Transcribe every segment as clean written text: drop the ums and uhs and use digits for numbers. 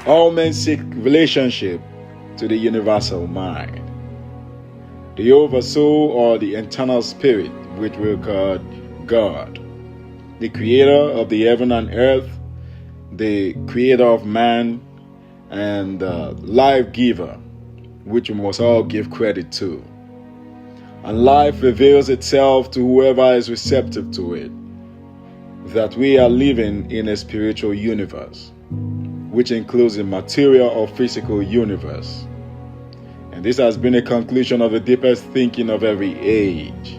All men seek relationship to the universal mind, the oversoul or the eternal spirit, which we call God, the creator of the heaven and earth, the creator of man, and life giver, which we must all give credit to. And life reveals itself to whoever is receptive to it, that we are living in a spiritual universe, which includes the material or physical universe. And this has been a conclusion of the deepest thinking of every age,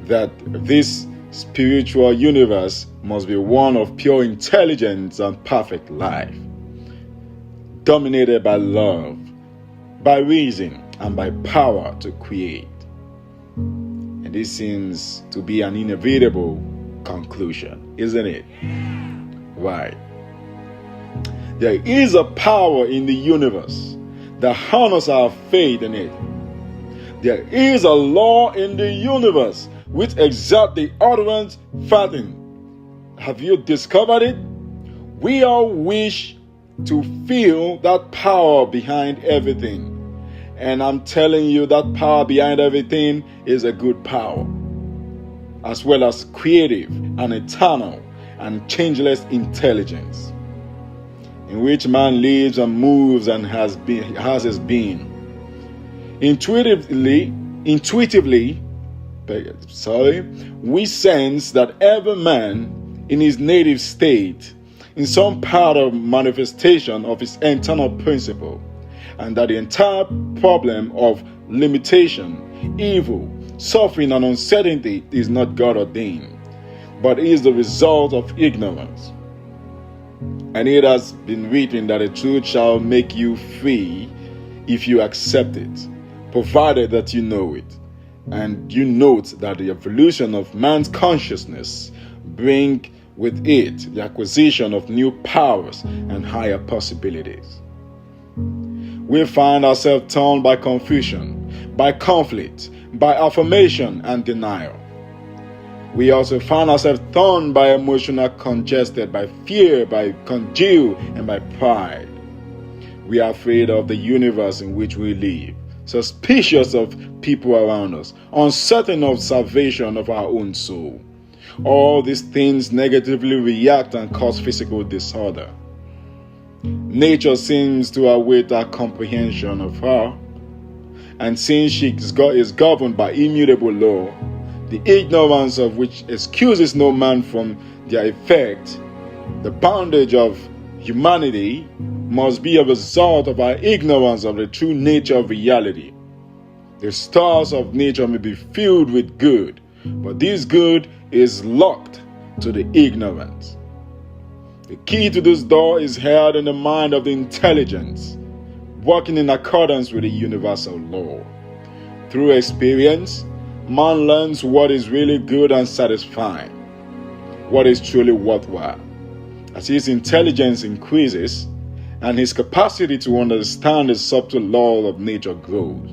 that this spiritual universe must be one of pure intelligence and perfect life, dominated by love, by reason, and by power to create. And this seems to be an inevitable conclusion, isn't it? Right. There is a power in the universe that honors our faith in it. There is a law in the universe which exerts the utterance fathom. Have you discovered it? We all wish to feel that power behind everything. And I'm telling you, that power behind everything is a good power, as well as creative and eternal and changeless intelligence, in which man lives and moves and has his being. Intuitively, we sense that every man in his native state, in some part of manifestation of his internal principle, and that the entire problem of limitation, evil, suffering, and uncertainty is not God ordained, but is the result of ignorance. And it has been written that the truth shall make you free if you accept it, provided that you know it. And you note that the evolution of man's consciousness bring with it the acquisition of new powers and higher possibilities. We find ourselves torn by confusion, by conflict, by affirmation and denial. We also find ourselves torn by emotional congested, by fear, by congeal, and by pride. We are afraid of the universe in which we live, suspicious of people around us, uncertain of salvation of our own soul. All these things negatively react and cause physical disorder. Nature seems to await our comprehension of her, and since she is governed by immutable law, the ignorance of which excuses no man from their effect, the bondage of humanity must be a result of our ignorance of the true nature of reality. The stars of nature may be filled with good, but this good is locked to the ignorant. The key to this door is held in the mind of the intelligence, working in accordance with the universal law. Through experience, man learns what is really good and satisfying, what is truly worthwhile. As his intelligence increases and his capacity to understand the subtle law of nature grows,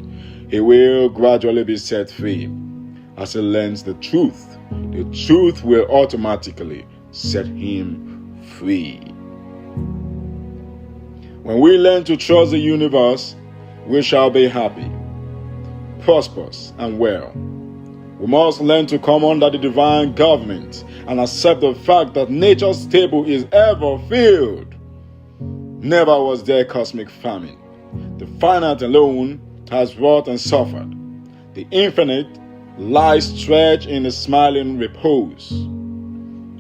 he will gradually be set free. As he learns the truth will automatically set him free. When we learn to trust the universe, we shall be happy, prosperous, and well. We must learn to come under the divine government and accept the fact that nature's table is ever filled. Never was there cosmic famine. The finite alone has wrought and suffered. The infinite lies stretched in a smiling repose.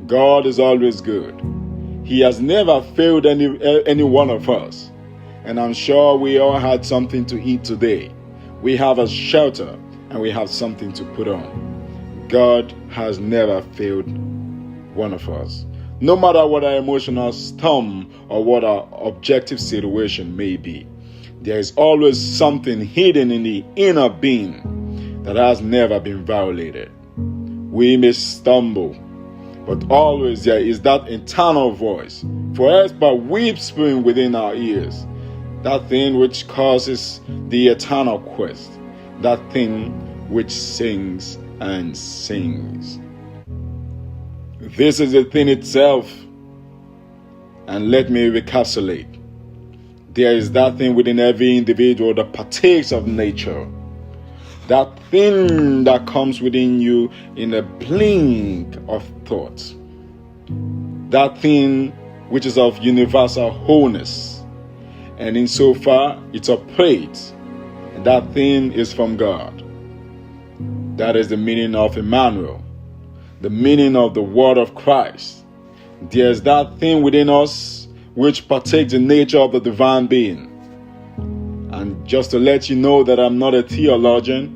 God is always good. He has never failed any one of us. And I'm sure we all had something to eat today. We have a shelter and we have something to put on. God has never failed one of us. No matter what our emotional storm or what our objective situation may be, there is always something hidden in the inner being that has never been violated. We may stumble, but always there is that eternal voice, forever whispering within our ears, that thing which causes the eternal quest, that thing which sings and sings. This is the thing itself, And let me recapitulate. There is that thing within every individual that partakes of nature. That thing that comes within you in a blink of thought. That thing which is of universal wholeness. And insofar it operates, and that thing is from God. That is the meaning of Emmanuel, the meaning of the word of Christ. There is that thing within us which partakes the nature of the divine being. And just to let you know that I'm not a theologian,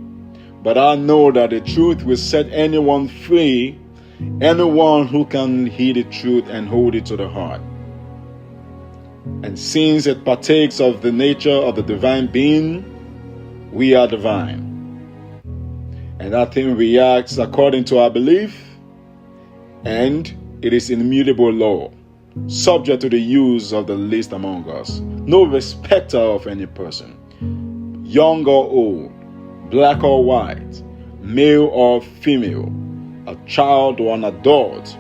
but I know that the truth will set anyone free, anyone who can hear the truth and hold it to the heart. And since it partakes of the nature of the divine being, we are divine. And that thing reacts according to our belief, and it is immutable law, subject to the use of the least among us, no respecter of any person, young or old, black or white, male or female, a child or an adult.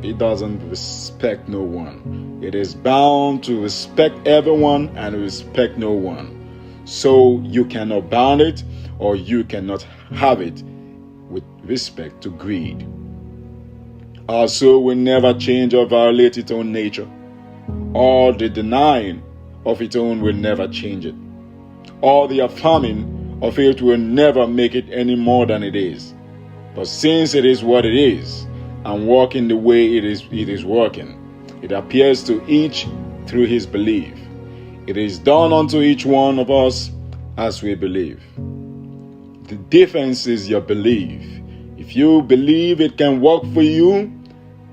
It doesn't respect no one. It is bound to respect everyone and respect no one. So you cannot bound it, or you cannot have it with respect to greed. Our soul will never change or violate its own nature, or the denying of its own will never change it, or the affirming of it will never make it any more than it is. But since it is what it is, and working the way it is working, it appears to each through his belief. It is done unto each one of us as we believe. The difference is your belief. If you believe it can work for you,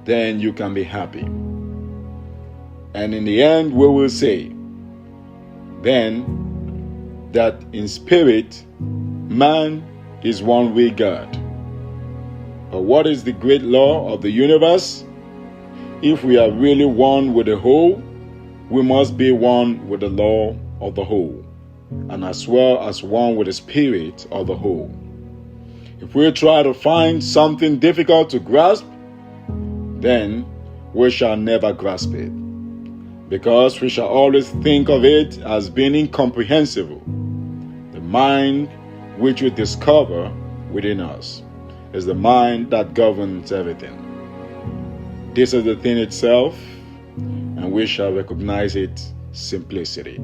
then you can be happy. And in the end, we will say then that in spirit, man is one with God. But what is the great law of the universe? If we are really one with the whole, we must be one with the law of the whole, and as well as one with the spirit of the whole. If we try to find something difficult to grasp, then we shall never grasp it, because we shall always think of it as being incomprehensible. The mind which we discover within us is the mind that governs everything. This is the thing itself, and we shall recognize its simplicity.